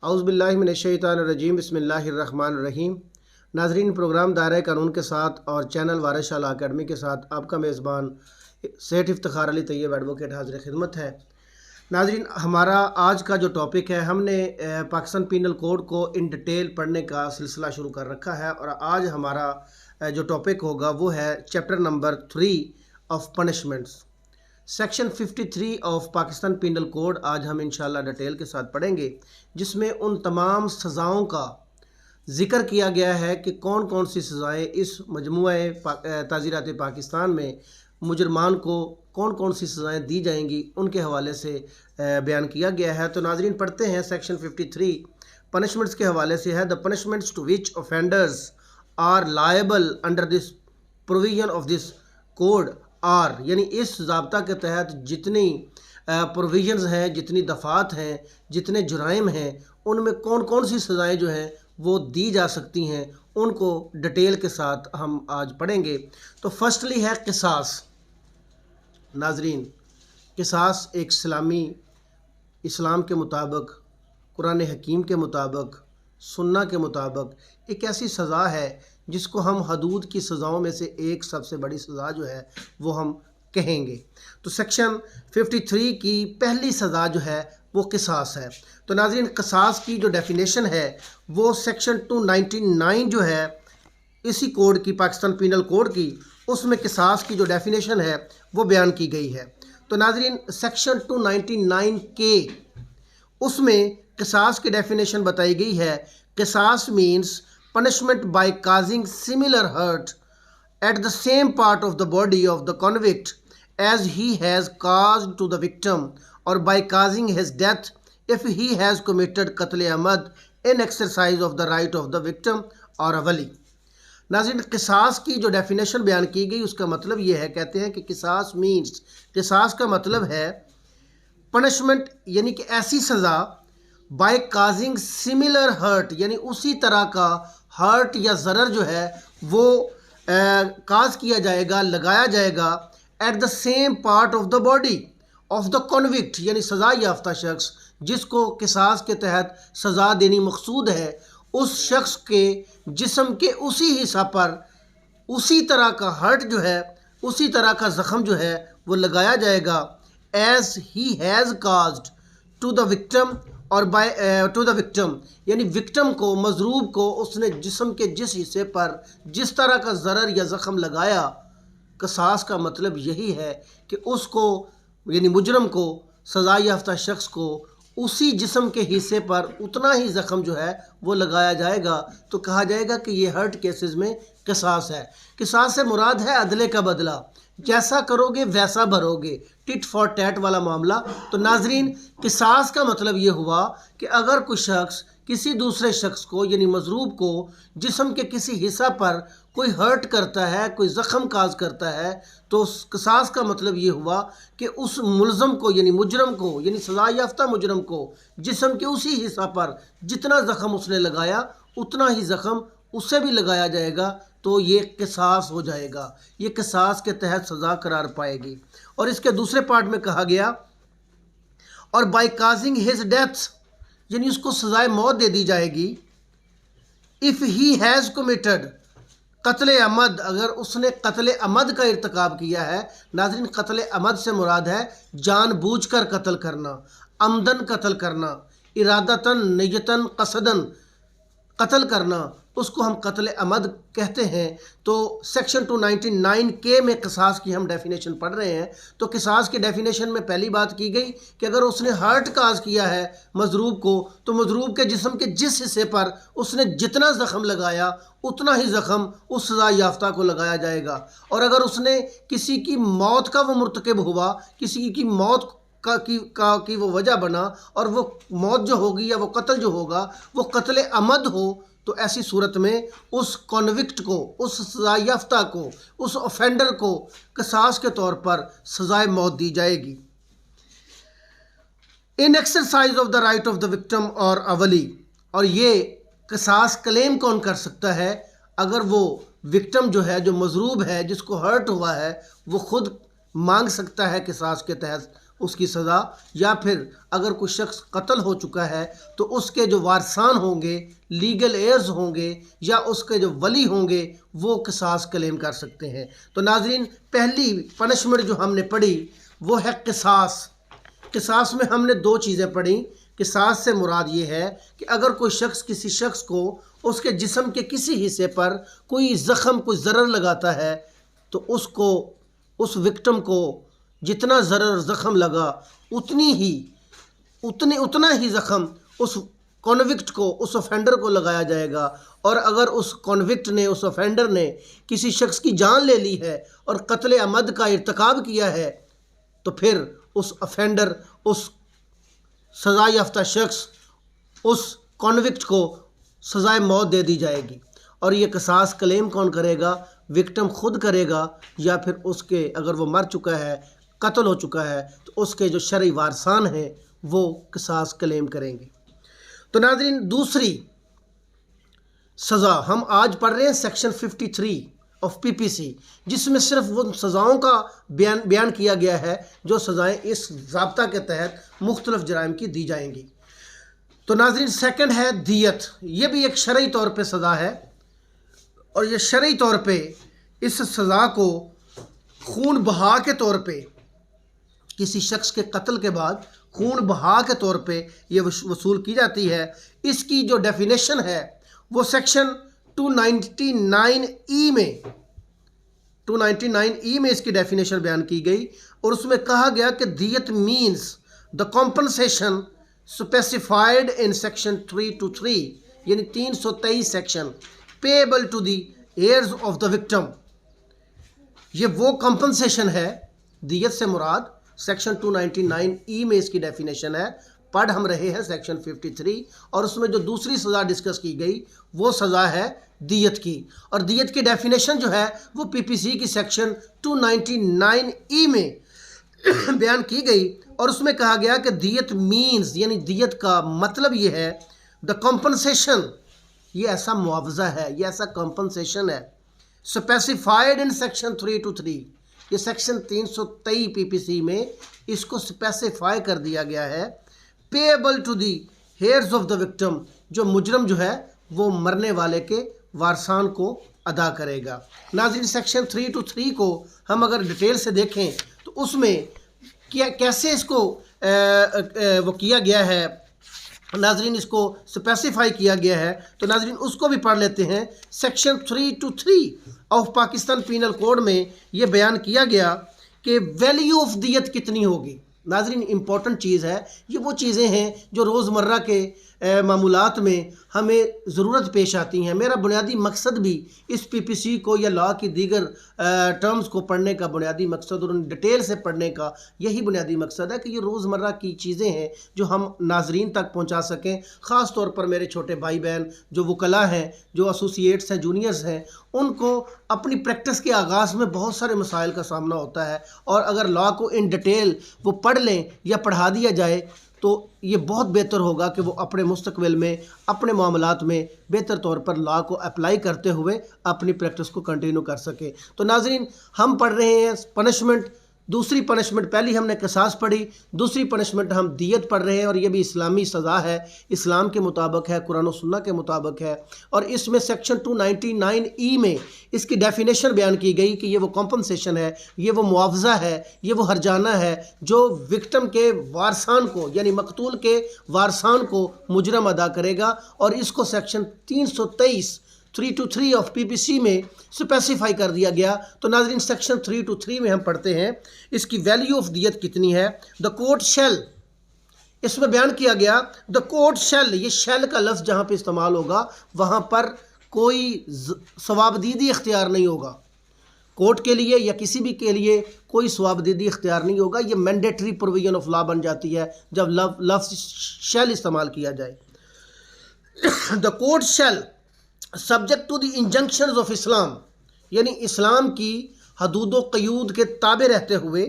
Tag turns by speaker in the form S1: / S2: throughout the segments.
S1: اعوذ باللہ من الشیطان الرجیم بسم اللہ الرحمن الرحیم۔ ناظرین، پروگرام دائرہ قانون کے ساتھ اور چینل وارث شاہ لاء اکیڈمی کے ساتھ آپ کا میزبان سیٹھ افتخار علی طیب ایڈوکیٹ حاضر خدمت ہے۔ ناظرین، ہمارا آج کا جو ٹاپک ہے، ہم نے پاکستان پینل کوڈ کو ان ڈیٹیل پڑھنے کا سلسلہ شروع کر رکھا ہے، اور آج ہمارا جو ٹاپک ہوگا وہ ہے chapter number 3 of punishments, section 53 of Pakistan penal code آج ہم انشاءاللہ ڈیٹیل کے ساتھ پڑھیں گے، جس میں ان تمام سزاؤں کا ذکر کیا گیا ہے کہ کون کون سی سزائیں اس مجموعہ تعزیرات پاکستان میں مجرمان کو کون کون سی سزائیں دی جائیں گی، ان کے حوالے سے بیان کیا گیا ہے۔ تو ناظرین پڑھتے ہیں سیکشن 53 پنشمنٹس کے حوالے سے ہے: The punishments to which offenders are liable under this provision of this code are، یعنی اس ضابطہ کے تحت جتنی پروویژنز ہیں، جتنی دفعات ہیں، جتنے جرائم ہیں، ان میں کون کون سی سزائیں جو ہیں وہ دی جا سکتی ہیں، ان کو ڈیٹیل کے ساتھ ہم آج پڑھیں گے۔ تو فرسٹلی ہے قصاص۔ ناظرین، قصاص ایک اسلام کے مطابق، قرآن حکیم کے مطابق، سنہ کے مطابق ایک ایسی سزا ہے جس کو ہم حدود کی سزاؤں میں سے ایک سب سے بڑی سزا جو ہے وہ ہم کہیں گے۔ تو سیکشن 53 کی پہلی سزا جو ہے وہ قصاص ہے۔ تو ناظرین، قصاص کی جو ڈیفینیشن ہے وہ سیکشن 299 جو ہے اسی کوڈ کی، پاکستان پینل کوڈ کی، اس میں قصاص کی جو ڈیفینیشن ہے وہ بیان کی گئی ہے۔ تو ناظرین، سیکشن 299 کے اس میں قصاص کی ڈیفینیشن بتائی گئی ہے: قصاص means punishment by causing similar hurt at the same part of the body of the convict as he has caused to the victim, or by causing his death if he has committed qatl amad in exercise of the right of the victim or a wali۔ ناظرین، قصاص کی جو definition بیان کی گئی اس کا مطلب یہ ہے، کہتے ہیں کہ قصاص مینس، قصاص کا مطلب ہے پنشمنٹ، یعنی کہ ایسی سزا، بائی کازنگ سملر ہرٹ، یعنی اسی طرح کا ہرٹ یا ضرر جو ہے وہ کاز کیا جائے گا، لگایا جائے گا، at the same part of the body of the convict, یعنی سزا یافتہ شخص جس کو قصاص کے تحت سزا دینی مقصود ہے، اس شخص کے جسم کے اسی حصہ پر اسی طرح کا ہرٹ جو ہے، اسی طرح کا زخم جو ہے وہ لگایا جائے گا، as he has caused to the victim, اور بائی ٹو دا وکٹم، یعنی وکٹم کو، مضروب کو، اس نے جسم کے جس حصے پر جس طرح کا ضرر یا زخم لگایا۔ قصاص کا مطلب یہی ہے کہ اس کو، یعنی مجرم کو، سزا یافتہ شخص کو اسی جسم کے حصے پر اتنا ہی زخم جو ہے وہ لگایا جائے گا۔ تو کہا جائے گا کہ یہ ہرٹ کیسز میں قصاص ہے۔ قصاص سے مراد ہے عدلے کا بدلہ، جیسا کرو گے ویسا بھرو گے، ٹٹ فار ٹیٹ والا معاملہ۔ تو ناظرین، قصاص کا مطلب یہ ہوا کہ اگر کوئی شخص کسی دوسرے شخص کو، یعنی مضروب کو، جسم کے کسی حصہ پر کوئی ہرٹ کرتا ہے، کوئی زخم کاز کرتا ہے، تو قصاص کا مطلب یہ ہوا کہ اس ملزم کو، یعنی مجرم کو، یعنی سزا یافتہ مجرم کو جسم کے اسی حصہ پر جتنا زخم اس نے لگایا اتنا ہی زخم اس سے بھی لگایا جائے گا، تو یہ قصاص ہو جائے گا، یہ قصاص کے تحت سزا قرار پائے گی۔ اور اس کے دوسرے پارٹ میں کہا گیا، اور بائی کازنگ ہز ڈیتھ، یعنی اس کو سزائے موت دے دی جائے گی، اف ہی ہیز کمیٹڈ قتل عمد، اگر اس نے قتل عمد کا ارتکاب کیا ہے۔ ناظرین، قتل عمد سے مراد ہے جان بوجھ کر قتل کرنا، عمدن قتل کرنا، ارادتاً، نیتاً، قصداً قتل کرنا، اس کو ہم قتل عمد کہتے ہیں۔ تو سیکشن 299 کے میں قصاص کی ہم ڈیفینیشن پڑھ رہے ہیں۔ تو قصاص کی ڈیفینیشن میں پہلی بات کی گئی کہ اگر اس نے ہرٹ کاز کیا ہے مضروب کو، تو مضروب کے جسم کے جس حصے پر اس نے جتنا زخم لگایا اتنا ہی زخم اس سزا یافتہ کو لگایا جائے گا۔ اور اگر اس نے کسی کی موت کا وہ مرتکب ہوا، کسی کی موت کی وہ وجہ بنا، اور وہ موت جو ہوگی یا وہ قتل جو ہوگا وہ قتل عمد ہو، تو ایسی صورت میں اس کنوکٹ کو، اس سزا یافتہ کو، اس اوفینڈر کو قصاص کے طور پر سزائے موت دی جائے گی۔ In exercise of the right of the victim اور اولی، اور یہ قصاص کلیم کون کر سکتا ہے؟ اگر وہ وکٹم جو ہے، جو مضروب ہے، جس کو ہرٹ ہوا ہے، وہ خود مانگ سکتا ہے قصاص کے تحت اس کی سزا، یا پھر اگر کوئی شخص قتل ہو چکا ہے تو اس کے جو وارثان ہوں گے، لیگل ایئرز ہوں گے، یا اس کے جو ولی ہوں گے، وہ قصاص کلیم کر سکتے ہیں۔ تو ناظرین، پہلی پنشمنٹ جو ہم نے پڑھی وہ ہے قصاص۔ قصاص میں ہم نے دو چیزیں پڑھیں۔ قصاص سے مراد یہ ہے کہ اگر کوئی شخص کسی شخص کو اس کے جسم کے کسی حصے پر کوئی زخم، کوئی ضرر لگاتا ہے تو اس وکٹم کو جتنا ضرر زخم لگا اتنا ہی زخم اس کنوکٹ کو، اس آفینڈر کو لگایا جائے گا۔ اور اگر اس کنوکٹ نے، اس آفینڈر نے کسی شخص کی جان لے لی ہے اور قتل عمد کا ارتکاب کیا ہے تو پھر اس آفینڈر، اس سزا یافتہ شخص، اس کنوکٹ کو سزائے موت دے دی جائے گی۔ اور یہ قصاص کلیم کون کرے گا؟ وکٹم خود کرے گا، یا پھر اس کے، اگر وہ مر چکا ہے، قتل ہو چکا ہے، تو اس کے جو شرعی وارثان ہیں وہ قصاص کلیم کریں گے۔ تو ناظرین، دوسری سزا ہم آج پڑھ رہے ہیں سیکشن 53 آف PPC، جس میں صرف وہ سزاؤں کا بیان کیا گیا ہے جو سزائیں اس ضابطہ کے تحت مختلف جرائم کی دی جائیں گی۔ تو ناظرین، سیکنڈ ہے دیت۔ یہ بھی ایک شرعی طور پہ سزا ہے، اور یہ شرعی طور پہ اس سزا کو خون بہا کے طور پہ، کسی شخص کے قتل کے بعد خون بہا کے طور پہ یہ وصول کی جاتی ہے۔ اس کی جو ڈیفینیشن ہے وہ سیکشن 299E میں اس کی ڈیفینیشن بیان کی گئی، اور اس میں کہا گیا کہ دیت means the compensation specified in section 323، یعنی 323 section, payable to the heirs of the victim. یہ وہ کمپنسیشن ہے، دیت سے مراد سیکشن 299E میں اس کی ڈیفینیشن ہے۔ پڑھ ہم رہے ہیں سیکشن 53، اور اس میں جو دوسری سزا ڈسکس کی گئی وہ سزا ہے دیت کی، اور دیت کی ڈیفینیشن جو ہے وہ PPC کی سیکشن 299E میں بیان کی گئی، اور اس میں کہا گیا کہ دیت مینز، یعنی دیت کا مطلب یہ ہے دا کمپنسیشن، یہ ایسا معاوضہ ہے، یہ ایسا کمپنسیشن ہے اسپیسیفائڈ ان سیکشن 323، یہ سیکشن 323 PPC میں اس کو اسپیسیفائی کر دیا گیا ہے، payable to the heirs of the victim, جو مجرم جو ہے وہ مرنے والے کے وارثان کو ادا کرے گا۔ ناظرین، سیکشن 323 کو ہم اگر ڈیٹیل سے دیکھیں تو اس میں کیسے اس کو وہ کیا گیا ہے، ناظرین اس کو اسپیسیفائی کیا گیا ہے، تو ناظرین اس کو بھی پڑھ لیتے ہیں۔ Section 323 of Pakistan penal code میں یہ بیان کیا گیا کہ ویلیو آف دیت کتنی ہوگی۔ ناظرین، امپورٹنٹ چیز ہے، یہ وہ چیزیں ہیں جو روزمرہ کے معمولات میں ہمیں ضرورت پیش آتی ہیں۔ میرا بنیادی مقصد بھی اس PPC کو یا لا کی دیگر ٹرمز کو پڑھنے کا بنیادی مقصد اور ان ڈیٹیل سے پڑھنے کا یہی بنیادی مقصد ہے کہ یہ روزمرہ کی چیزیں ہیں جو ہم ناظرین تک پہنچا سکیں، خاص طور پر میرے چھوٹے بھائی بہن جو وکلاء ہیں، جو ایسوسیٹس ہیں، جونیئرز ہیں، ان کو اپنی پریکٹس کے آغاز میں بہت سارے مسائل کا سامنا ہوتا ہے، اور اگر لا کو ان ڈیٹیل وہ پڑھ لیں یا پڑھا دیا جائے تو یہ بہت بہتر ہوگا کہ وہ اپنے مستقبل میں، اپنے معاملات میں بہتر طور پر لا کو اپلائی کرتے ہوئے اپنی پریکٹس کو کنٹینیو کر سکیں۔ تو ناظرین، ہم پڑھ رہے ہیں پنشمنٹ، دوسری پنشمنٹ، پہلی ہم نے قصاص پڑھی، دوسری پنشمنٹ ہم دیت پڑھ رہے ہیں، اور یہ بھی اسلامی سزا ہے، اسلام کے مطابق ہے، قرآن و سنہ کے مطابق ہے، اور اس میں سیکشن 299E میں اس کی ڈیفینیشن بیان کی گئی کہ یہ وہ کمپنسیشن ہے، یہ وہ معاوضہ ہے، یہ وہ ہرجانہ ہے جو وکٹم کے وارثان کو، یعنی مقتول کے وارثان کو مجرم ادا کرے گا، اور اس کو سیکشن 323 آف PPC میں اسپیسیفائی کر دیا گیا۔ تو ناظرین، سیکشن 323 میں ہم پڑھتے ہیں اس کی ویلیو آف دیت کتنی ہے۔ دا کورٹ شیل، اس میں بیان کیا گیا دا کورٹ شیل، یہ شیل کا لفظ جہاں پہ استعمال ہوگا وہاں پر کوئی ثوابدیدی اختیار نہیں ہوگا، کورٹ کے لیے یا کسی بھی کے لیے کوئی ثوابدیدی اختیار نہیں ہوگا، یہ مینڈیٹری پروویژن آف لا بن جاتی ہے جب لفظ شیل استعمال کیا جائے۔ The court shall subject to the injunctions of Islam, یعنی اسلام کی حدود و قیود کے تابع رہتے ہوئے،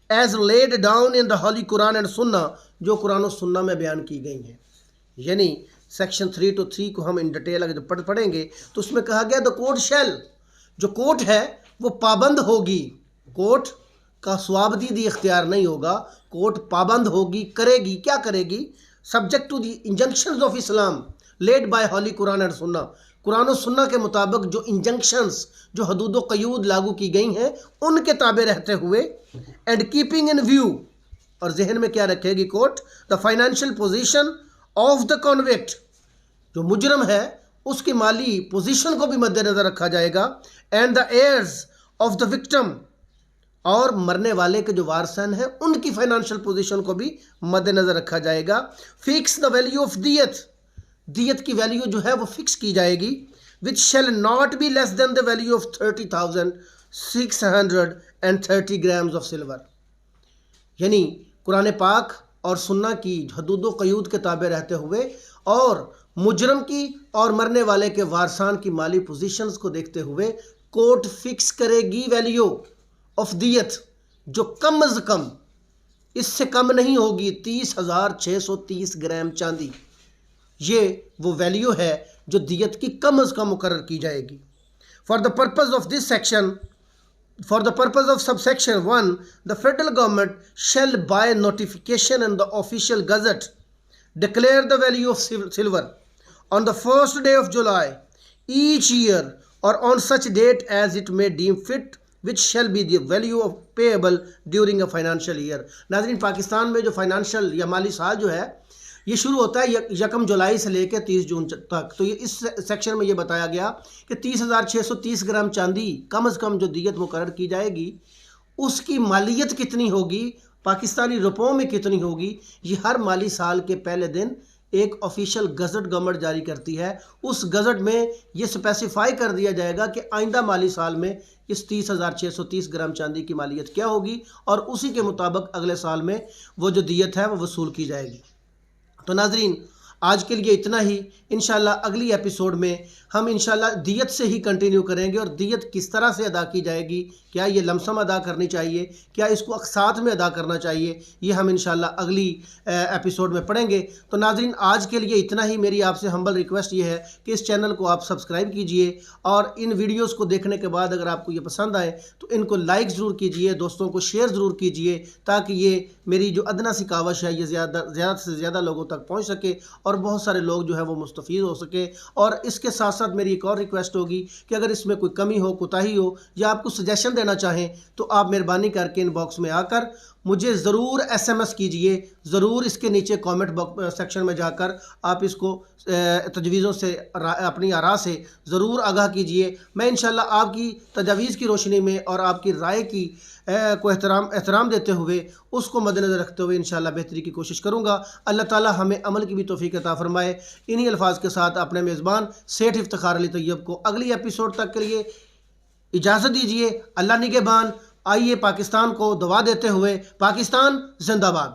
S1: as laid down in the holy Quran and Sunnah, جو قرآن و سنہ میں بیان کی گئی ہیں۔ یعنی سیکشن 323 کو ہم ان ڈیٹیل اگر پڑھیں گے تو اس میں کہا گیا دا کورٹ شیل، جو کورٹ ہے وہ پابند ہوگی، کورٹ کا صوابدیدی اختیار نہیں ہوگا، کورٹ پابند ہوگی، کرے گی، کیا کرے گی؟ Subject to the injunctions of Islam laid by holy Quran and Sunnah, قرآن و سنہ کے مطابق جو انجنکشنز، جو حدود و قیود لاگو کی گئی ہیں ان کے تابع رہتے ہوئے، اینڈ کیپنگ ان ویو، اور ذہن میں کیا رکھے گی court? The financial position of the convict, جو مجرم ہے اس کی مالی پوزیشن کو بھی مد نظر رکھا جائے گا، and the years of the victim, اور مرنے والے کے جو وارثین ہیں ان کی فائنینشیل پوزیشن کو بھی مد نظر رکھا جائے گا. فکس دا ویلیو آف دیت، دیت کی ویلیو جو ہے وہ فکس کی جائے گی، which shall not be less than the value of 30,630 grams of silver. یعنی قرآن پاک اور سنہ کی حدود و قیود کے تابع رہتے ہوئے اور مجرم کی اور مرنے والے کے وارثان کی مالی پوزیشنز کو دیکھتے ہوئے کورٹ فکس کرے گی ویلیو آف دیت، جو کم از کم، اس سے کم نہیں ہوگی، 30,630 گرام چاندی. یہ وہ ویلیو ہے جو دیت کی کم از کم مقرر کی جائے گی. For the purpose of this section, for the purpose of sub section 1، the federal government shall by notification in the official gazette declare the value of silver on the first day of July each year اور on such date as it may deem fit which shall be the value of payable during a financial year. ناظرین، پاکستان میں جو financial یا مالی سال جو ہے یہ شروع ہوتا ہے 1 جولائی سے لے کے 30 جون تک. تو یہ اس سیکشن میں یہ بتایا گیا کہ 30,630 گرام چاندی کم از کم جو دیت مقرر کی جائے گی اس کی مالیت کتنی ہوگی، پاکستانی روپوں میں کتنی ہوگی، یہ ہر مالی سال کے پہلے دن ایک آفیشیل گزٹ گورنمنٹ جاری کرتی ہے. اس گزٹ میں یہ اسپیسیفائی کر دیا جائے گا کہ آئندہ مالی سال میں اس 30,630 گرام چاندی کی مالیت کیا ہوگی، اور اسی کے مطابق اگلے سال میں وہ جو دیت ہے وہ وصول کی جائے گی. تو ناظرین، آج کے لیے اتنا ہی. انشاءاللہ اگلی ایپیسوڈ میں ہم انشاءاللہ دیت سے ہی کنٹینیو کریں گے، اور دیت کس طرح سے ادا کی جائے گی، کیا یہ لمسم ادا کرنی چاہیے، کیا اس کو اقساط میں ادا کرنا چاہیے، یہ ہم انشاءاللہ اگلی ایپیسوڈ میں پڑھیں گے. تو ناظرین، آج کے لیے اتنا ہی. میری آپ سے ہمبل ریکویسٹ یہ ہے کہ اس چینل کو آپ سبسکرائب کیجئے، اور ان ویڈیوز کو دیکھنے کے بعد اگر آپ کو یہ پسند آئے تو ان کو لائک ضرور کیجئے، دوستوں کو شیئر ضرور کیجئے، تاکہ یہ میری جو ادنیٰ سی کاوش ہے یہ زیادہ سے زیادہ لوگوں تک پہنچ سکے اور بہت سارے لوگ جو ہے وہ مستفید ہو سکے. اور اس کے ساتھ ساتھ میری ایک اور ریکویسٹ ہوگی کہ اگر اس میں کوئی کمی ہو، کوتاہی ہو، یا آپ کو سجیشن دینا چاہیں تو آپ مہربانی کر کے ان باکس میں آ کر مجھے ضرور SMS کیجئے، ضرور اس کے نیچے کامنٹ سیکشن میں جا کر آپ اس کو تجویزوں سے، اپنی آراء سے ضرور آگاہ کیجئے. میں انشاءاللہ آپ کی تجاویز کی روشنی میں اور آپ کی رائے کی کو احترام دیتے ہوئے اس کو مد نظر رکھتے ہوئے انشاءاللہ بہتری کی کوشش کروں گا. اللہ تعالی ہمیں عمل کی بھی توفیق عطا فرمائے. انہی الفاظ کے ساتھ اپنے میزبان سیٹھ افتخار علی طیب کو اگلی ایپیسوڈ تک کے لیے اجازت دیجیے. اللہ نگہبان. آئیے پاکستان کو دعا دیتے ہوئے، پاکستان زندہ باد.